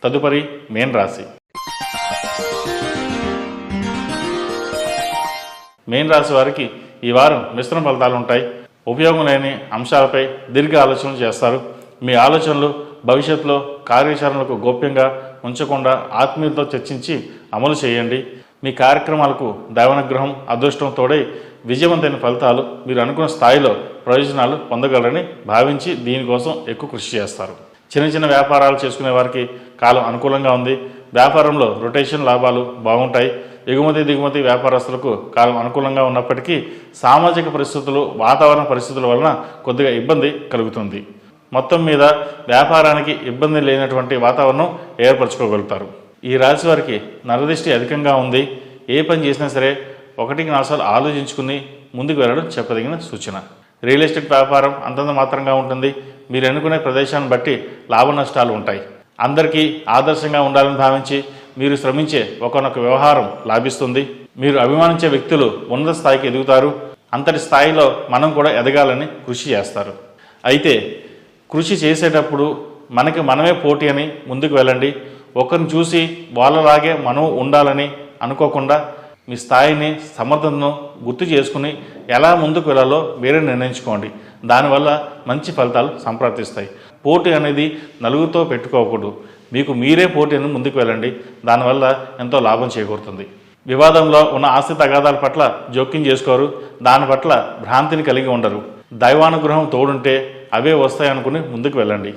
తదుపరి మీన రాశి. మీన రాశి వారికి ఈ వారం మిశ్రమ ఫలితాలు ఉంటాయి. ఉపయోగం లేని అంశాలపై దీర్ఘ ఆలోచనలు చేస్తారు. మీ ఆలోచనలు భవిష్యత్తులో కార్యాచరణలకు గోప్యంగా ఉంచకుండా ఆత్మీయులతో చర్చించి అమలు చేయండి. మీ కార్యక్రమాలకు దైవానుగ్రహం అదృష్టం తోడై విజయవంతమైన ఫలితాలు మీరు అనుకున్న స్థాయిలో ప్రయోజనాలు పొందగలరని భావించి దీనికోసం ఎక్కువ కృషి చేస్తారు. చిన్న చిన్న వ్యాపారాలు చేసుకునే వారికి కాలం అనుకూలంగా ఉంది. వ్యాపారంలో రొటేషన్ లాభాలు బాగుంటాయి. ఎగుమతి దిగుమతి వ్యాపారస్తులకు కాలం అనుకూలంగా ఉన్నప్పటికీ సామాజిక పరిస్థితులు వాతావరణ పరిస్థితుల వలన కొద్దిగా ఇబ్బంది కలుగుతుంది. మొత్తం మీద వ్యాపారానికి ఇబ్బంది లేనటువంటి వాతావరణం ఏర్పరచుకోగలుగుతారు. ఈ రాశి వారికి నరదిష్టి అధికంగా ఉంది. ఏ పని చేసినా సరే 1-4 సార్లు ఆలోచించుకుని ముందుకు వెళ్ళడం చెప్పదగిన సూచన. రియల్ ఎస్టేట్ వ్యాపారం అంతంత మాత్రంగా ఉంటుంది. మీరు ఎన్నుకునే ప్రదేశాన్ని బట్టి లాభ నష్టాలు ఉంటాయి. అందరికీ ఆదర్శంగా ఉండాలని భావించి మీరు శ్రమించే ఒకనొక వ్యవహారం లాభిస్తుంది. మీరు అభిమానించే వ్యక్తులు ఉన్నత స్థాయికి ఎదుగుతారు. అంతటి స్థాయిలో మనం కూడా ఎదగాలని కృషి చేస్తారు. అయితే కృషి చేసేటప్పుడు మనకి మనమే పోటీ అని ముందుకు వెళ్ళండి. ఒకరిని చూసి వాళ్ళలాగే మనం ఉండాలని అనుకోకుండా మీ స్థాయిని సమర్థతను గుర్తు చేసుకుని ఎలా ముందుకు వెళ్ళాలో మీరే నిర్ణయించుకోండి. దానివల్ల మంచి ఫలితాలు సంప్రాప్తిస్తాయి. పోటీ అనేది నలుగురితో పెట్టుకోకూడదు. మీకు మీరే పోటీ అని ముందుకు వెళ్ళండి. దానివల్ల ఎంతో లాభం చేకూరుతుంది. వివాదంలో ఉన్న ఆస్తి తగాదాల పట్ల జోక్యం చేసుకోరు. దాని పట్ల భ్రాంతిని కలిగి ఉండరు. దైవానుగ్రహం తోడుంటే అవే వస్తాయనుకుని ముందుకు వెళ్ళండి.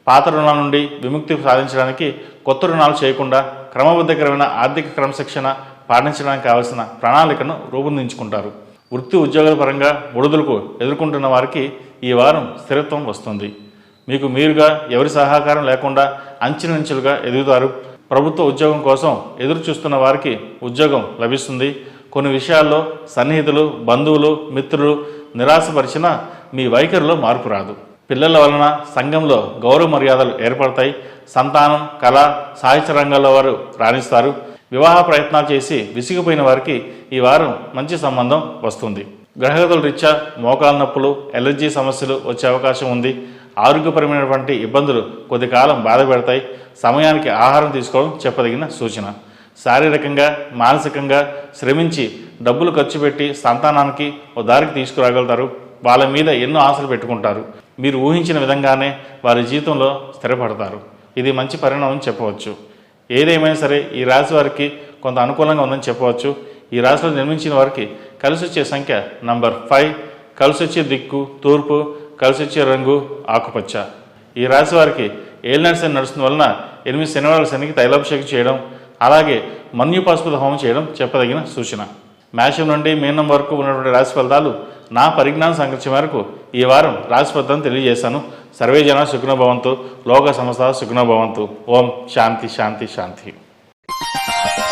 పాత రుణాల నుండి విముక్తి సాధించడానికి కొత్త రుణాలు చేయకుండా క్రమబద్ధకరమైన ఆర్థిక క్రమశిక్షణ పాటించడానికి కావలసిన ప్రణాళికను రూపొందించుకుంటారు. వృత్తి ఉద్యోగాల పరంగా ఒడుదులకు ఎదుర్కొంటున్న వారికి ఈ వారం స్థిరత్వం వస్తుంది. మీకు మీరుగా ఎవరి సహకారం లేకుండా అంచెలంచెలుగా ఎదుగుతారు. ప్రభుత్వ ఉద్యోగం కోసం ఎదురు చూస్తున్న వారికి ఉద్యోగం లభిస్తుంది. కొన్ని విషయాల్లో సన్నిహితులు బంధువులు మిత్రులు నిరాశపరిచినా మీ వైఖరిలో మార్పు రాదు. పిల్లల వలన సంఘంలో గౌరవ మర్యాదలు ఏర్పడతాయి. సంతానం కళ సాహిత్య రంగాల్లో వారు రాణిస్తారు. వివాహ ప్రయత్నాలు చేసి విసిగిపోయిన వారికి ఈ వారం మంచి సంబంధం వస్తుంది. గ్రహగతుల రీత్యా మోకాల నొప్పులు ఎలర్జీ సమస్యలు వచ్చే అవకాశం ఉంది. ఆరోగ్యపరమైనటువంటి ఇబ్బందులు కొద్ది కాలం బాధ పెడతాయి. సమయానికి ఆహారం తీసుకోవడం చెప్పదగిన సూచన. శారీరకంగా మానసికంగా శ్రమించి డబ్బులు ఖర్చు పెట్టి సంతానానికి ఓ దారికి తీసుకురాగలుగుతారు. వాళ్ళ మీద ఎన్నో ఆశలు పెట్టుకుంటారు. మీరు ఊహించిన విధంగానే వారి జీవితంలో స్థిరపడతారు. ఇది మంచి పరిణామం చెప్పవచ్చు. ఏదేమైనా సరే ఈ రాశి వారికి కొంత అనుకూలంగా ఉందని చెప్పవచ్చు. ఈ రాశిలో జన్మించిన వారికి కలిసి వచ్చే సంఖ్య నంబర్ 5, కలిసి వచ్చే దిక్కు తూర్పు, కలిసి వచ్చే రంగు ఆకుపచ్చ. ఈ రాశి వారికి ఏలినాటి శని నడుస్తున్న వలన 8 శనివారాల శనికి తైలాభిషేకం చేయడం అలాగే మన్యుపాస్పద హోమం చేయడం చెప్పదగిన సూచన. మేషం నుండి మీనం వరకు ఉన్నటువంటి రాశి ఫలితాలు నా పరిజ్ఞాన సంకల్పం మేరకు ఈ వారం రాశి ఫలితాలను తెలియజేశాను. సర్వే జన సుఖినో భవంతు, లోక సమస్త సుఖినో భవంతు. ఓం శాంతి శాంతి శాంతి.